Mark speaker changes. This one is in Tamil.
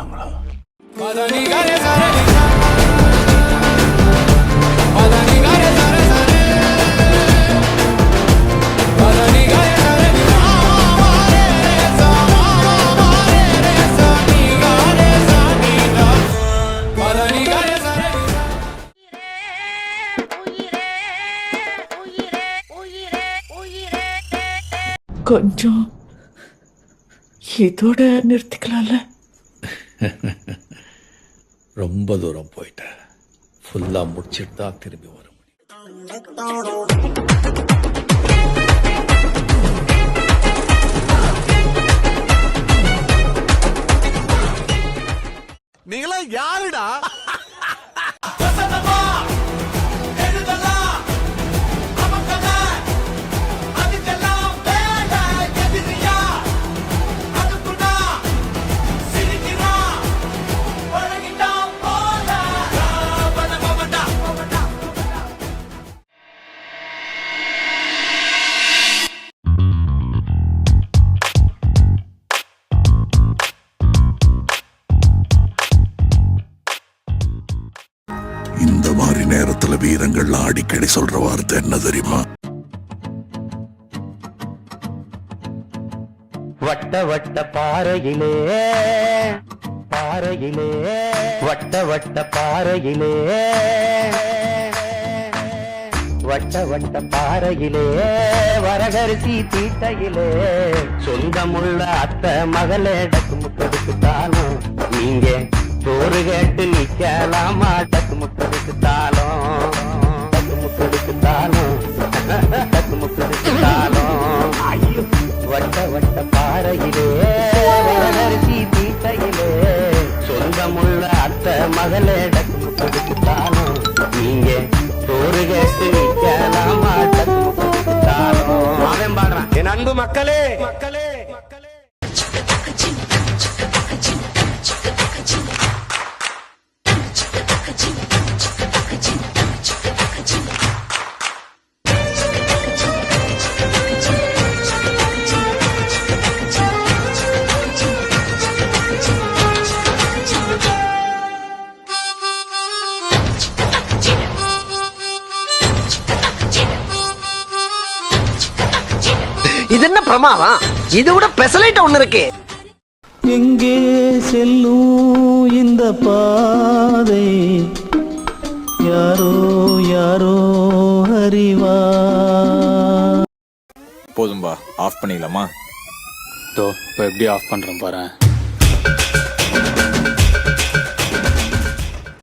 Speaker 1: இருக்காங்களா?
Speaker 2: கொஞ்சம் இதோட நிறுத்திக்கலாம்ல?
Speaker 1: ரொம்ப தூரம் போயிட்டேன். ஃபுல்லா முடிச்சிட்டு தான் திரும்பி வர முடியும்.
Speaker 3: நீங்களா யாருடா?
Speaker 4: இந்த மாதிரி நேரத்துல வீரங்கள்லாம் அடிக்கடி சொல்ற வார்த்தை என்ன தெரியுமா?
Speaker 5: வட்ட வட்ட பாறையிலே பாறையிலே வட்ட வட்ட பாறையிலே வட்ட வட்ட பாறையிலே வரகரிசி தீட்டையிலே சொந்தமுள்ள அத்தை மகளே டக்குமுக்கெடுத்துட்டாலும் நீங்க சோறு கேட்டு நிக்கலாமா? டக்குமுக்கெடுத்துட்டாலும் டக்குமுக்கெடுத்துட்டாலும் டக்குமுக்கெடுத்துட்டாலும் வட்ட வட்ட பாறையிலே வரகரிசி தீட்டையிலே சொந்தமுள்ள அத்தை மகளே டக்குமுக்கெடுத்துட்டாலும் நீங்க சோறு கேட்டு நிக்கலாமா? டக்குமுக்கெடுத்துட்டாலும் அவன் பாடுறான். என் அன்பு மக்களே மக்களே மக்களே,
Speaker 6: இது என்ன பிரமாதம்? இது விட பெசலைட் ஒண்ணு இருக்கு.
Speaker 7: எங்கே செல்லும் இந்த பாதை யாரோ யாரோ அறிவா.
Speaker 8: போதும்பா, ஆஃப் பண்ணிக்கலாமா?
Speaker 9: இப்போ எப்படி ஆஃப் பண்றேன் பாரு.